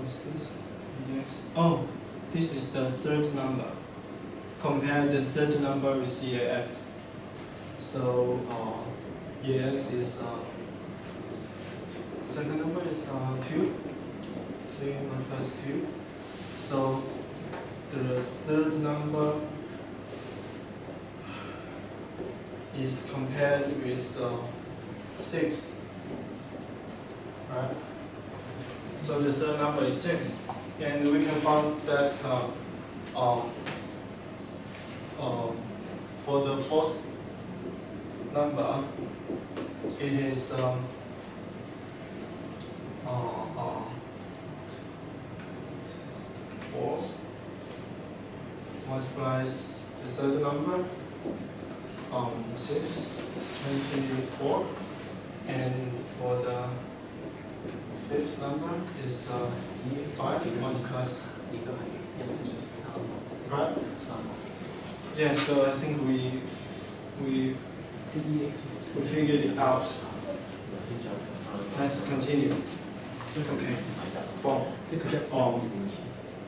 What's this? EX. Oh, this is the third number. Compare the third number with EAX. So EAX is second number is 2. 3 plus 2. So the third number is compared with 6. Right? So the third number is 6. And we can find that for the fourth number, it is 4 multiplies the third number, 6, 24, and for the fifth number is 5 multiplies. Right? Yeah, so I think we figured it out. Let's continue. Okay. Well,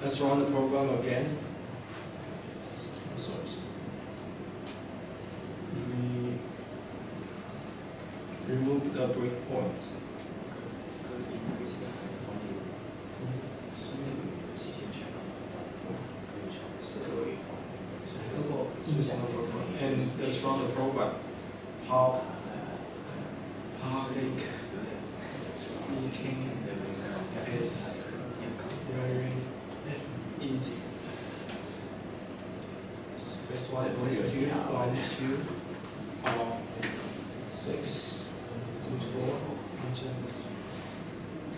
let's run the program again. Sorry. We remove the breakpoints. And let's run the program. Public speaking is very easy. Phase 1, phase 2, 1, 2, 6, 4,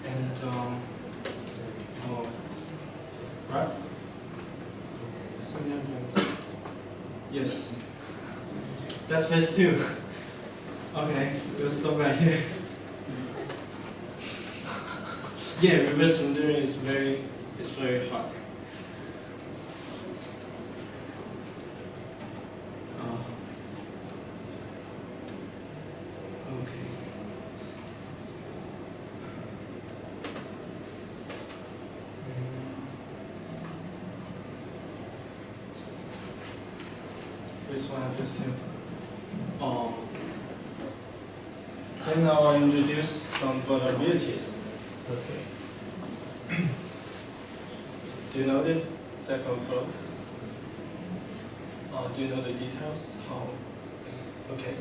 and right? Yes. That's phase 2. Okay, we'll stop right here. Yeah, reverse engineering is very hard. Okay. This one I just have. And now I'll introduce some vulnerabilities. Okay. Do you know this second flow? Do you know the details? How? Okay.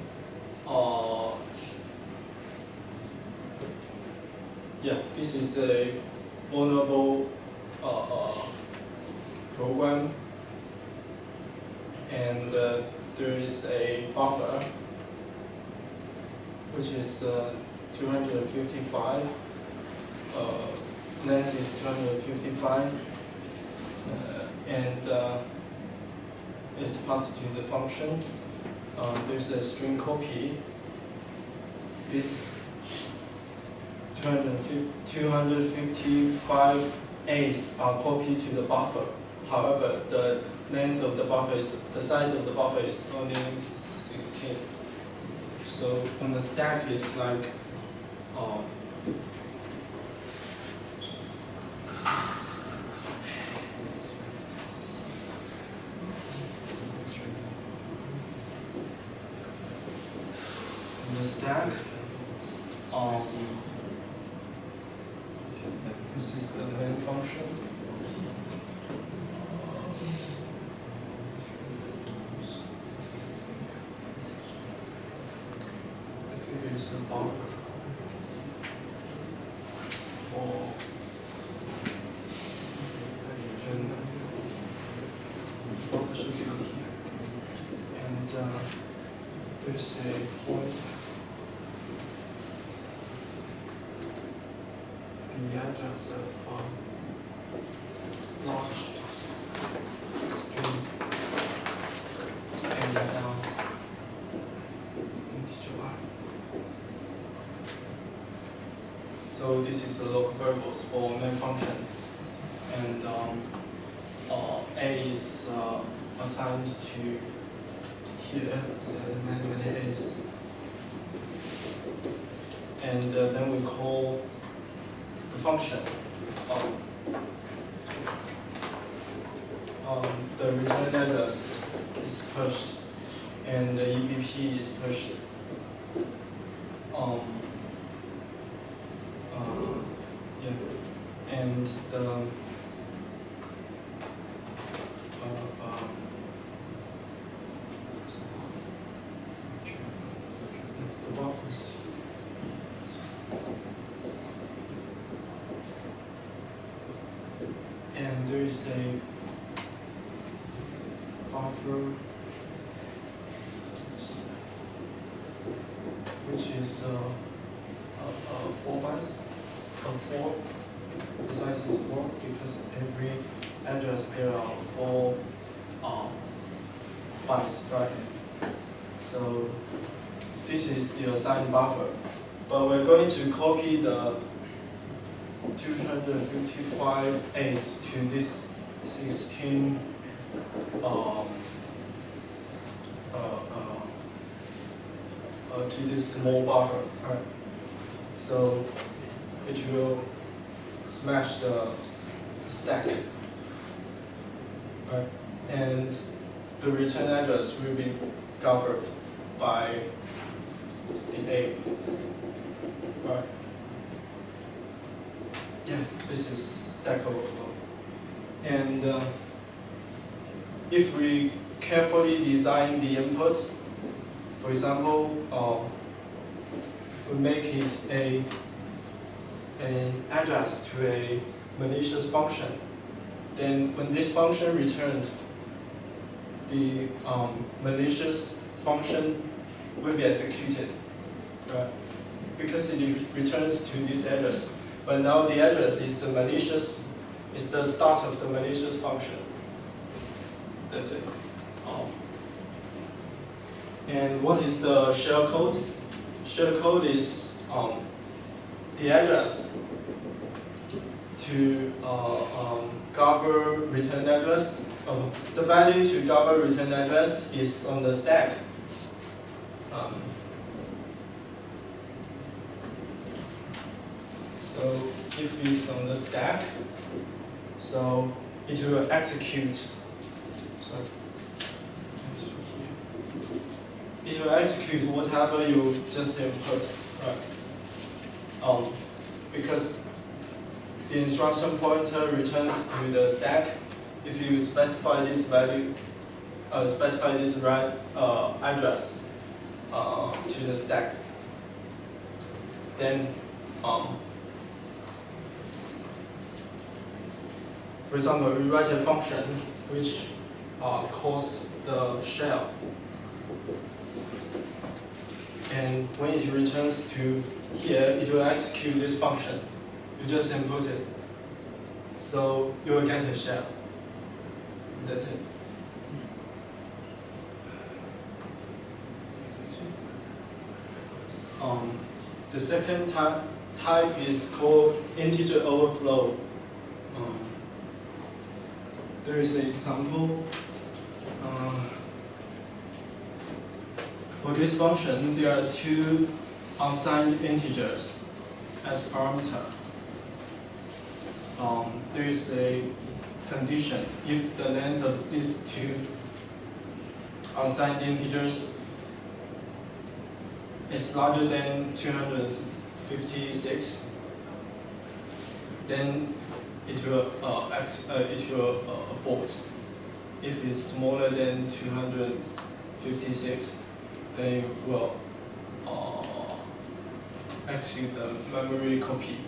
Yeah, this is a vulnerable program, and there is a buffer which is 255. Length is 255, and it's passed to the function. There's a string copy. This 255 A's are copied to the buffer. However, the length of the buffer is, the size of the buffer is only 16. So on the stack is like this is the main function. I think there is a buffer. Buffer should be here, and there's a pointer. The address of large string and integer I. So this is the local variables for main function, and A is assigned to here, many A's, and then we call the function the return address is pushed and the EBP is pushed. Yeah, and the buffers. And there is a buffer which is 4 bytes, 4. The size is 4 because every address there are 4 bytes, right? So this is the assigned buffer, but we're going to copy the 255 A's to this 16 to this small buffer, right? So it will smash the stack, right? And the return address will be governed by the A, right? Yeah, this is Stack Overflow. And if we carefully design the input, for example, we make it an address to a malicious function, then when this function returned, the malicious function will be executed, right? Because it returns to this address. But now the address is the malicious, is the start of the malicious function. That's it. And what is the shell code? Shell code is the address to govern return address. The value to govern return address is on the stack. So if it's on the stack, so it will execute. So it will execute whatever you just input, right? Because the instruction pointer returns to the stack. If you specify this value, specify this address to the stack, then for example, we write a function which calls the shell, and when it returns to here, it will execute this function. You just input it, so you will get a shell. That's it. The second type is called integer overflow. There is an example. For this function, there are 2 unsigned integers as parameter. There is a condition: if the length of these 2 unsigned integers is larger than 256, then it will abort. If it's smaller than 256, then it will execute the memory copy.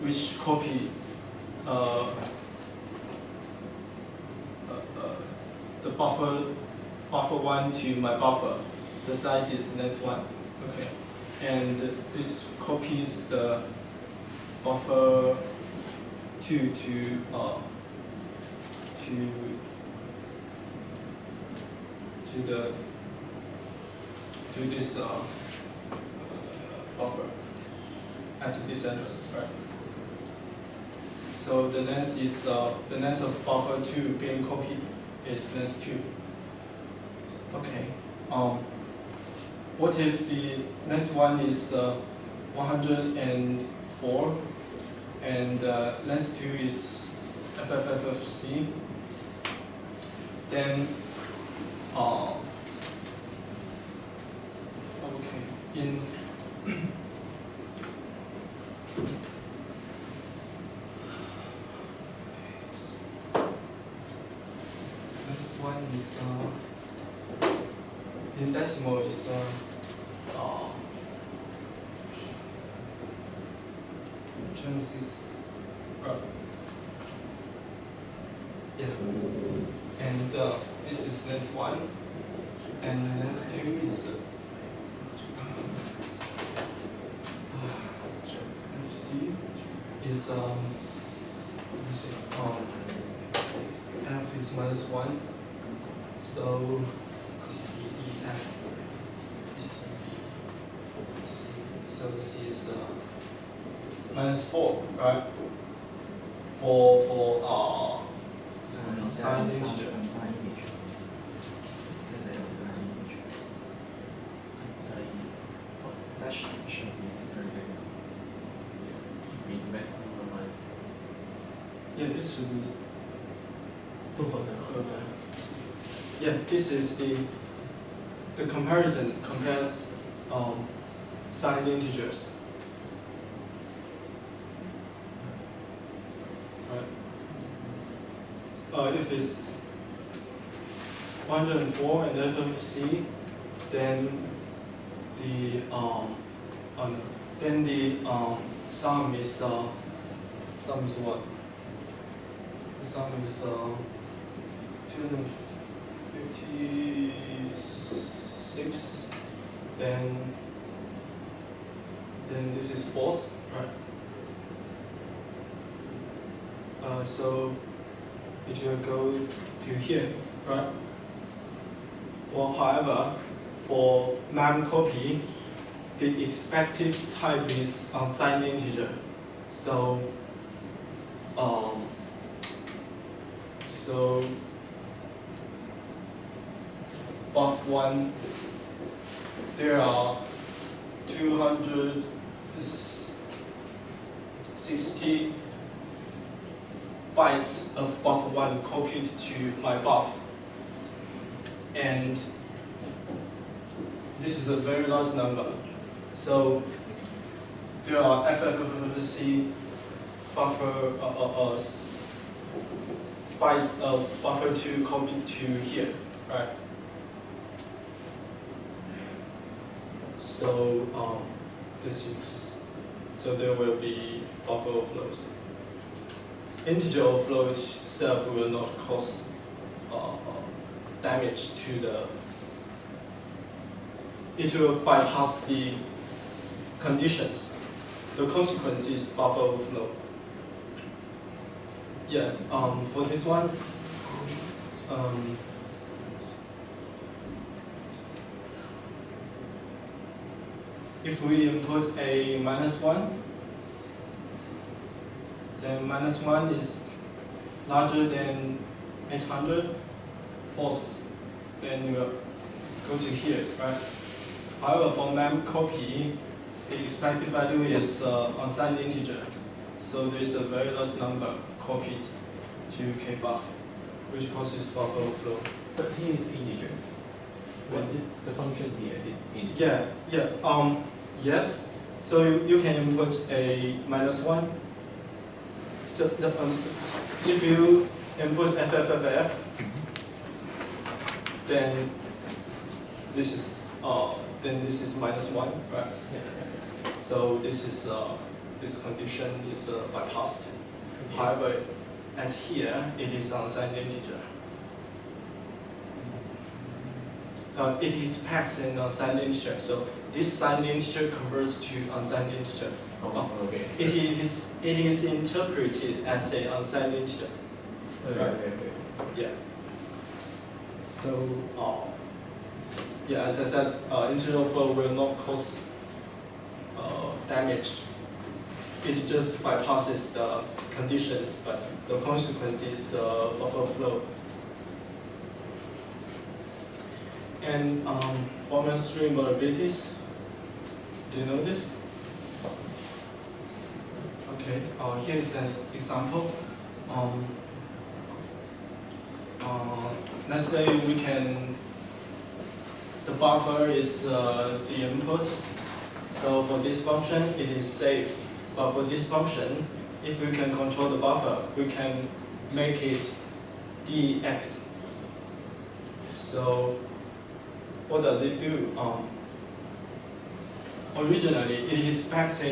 Which copy the buffer 1 to my buffer. The size is next one. Okay, and this copies the buffer 2 to this buffer at this address, right? So the length is the length of buffer 2 being copied is length 2. Okay. What if the next one is 104? and length 2 is FFFFC. Then, okay, in next one is in decimal is 26. Yeah, and this is next one, and next 2 is FC is let me see, F is -1, so CTF, C, so C is -4, right? For signed integer. That should be very big. Maximum or minus? Yeah, this should be. Closer. Yeah, this is the comparison compares signed integers. Right. If it's 104 and FFC, then the sum is what? The sum is 256. Then this is false, right? So it will go to here, right? Well, however, for mem copy, the expected type is unsigned integer. So buff1, there are 260 bytes of buff1 copied to my buff, and this is a very large number. So there are FFFFC buffer bytes of buffer2 copied to here, right? So so there will be buffer overflows. Integer overflow itself will not cause damage to the. It will bypass the conditions. The consequence is buffer overflow. Yeah. For this one, if we input a -1, then -1 is larger than 800, false, then you will go to here, right? However, for mem copy, the expected value is unsigned integer, so there is a very large number copied to kbuff, which causes buffer overflow. But here is integer. When the function here is integer. Yeah. Yes. So you can input a -1. If you input FFFF, then this is -1, right? Yeah. So this condition is bypassed. Okay. However, at here it is unsigned integer. It expects an unsigned integer, so this signed integer converts to unsigned integer. Oh, okay. It is interpreted as an unsigned integer. Okay. Yeah. So yeah, as I said, integer overflow will not cause damage. It just bypasses the conditions, but the consequence is buffer overflow. And formal string vulnerabilities. Do you know this? Okay. Okay, here is an example. Let's say the buffer is the input. So for this function, it is safe. But for this function, if we can control the buffer, we can make it dx. So what does it do? Originally, it expects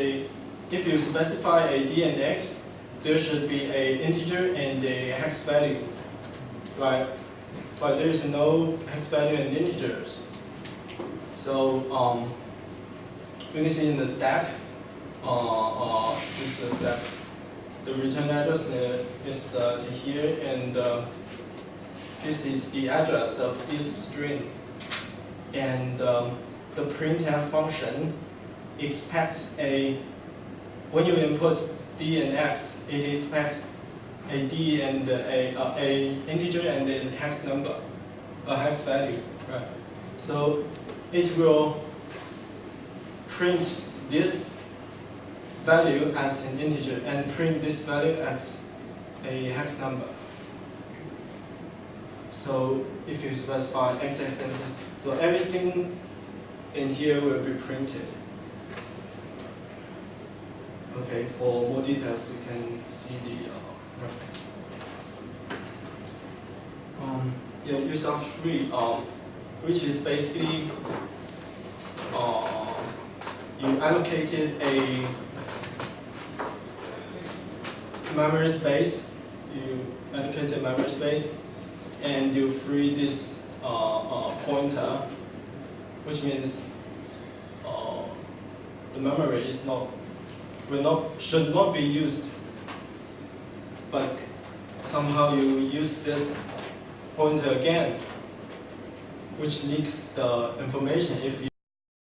if you specify a d and x, there should be an integer and a hex value, right? But there is no hex value and integers. So you can see in the stack, this is the stack. The return address is to here, and this is the address of this string. And the printf function expects when you input d and x, it expects a d and a integer and a hex number, a hex value, right? So it will print this value as an integer and print this value as a hex number. So if you specify x, so everything in here will be printed. Okay, for more details, you can see the reference. Use of 3, which is basically you allocated a memory space. And you free this pointer, which means the memory should not be used, but somehow you use this pointer again, which leaks the information if you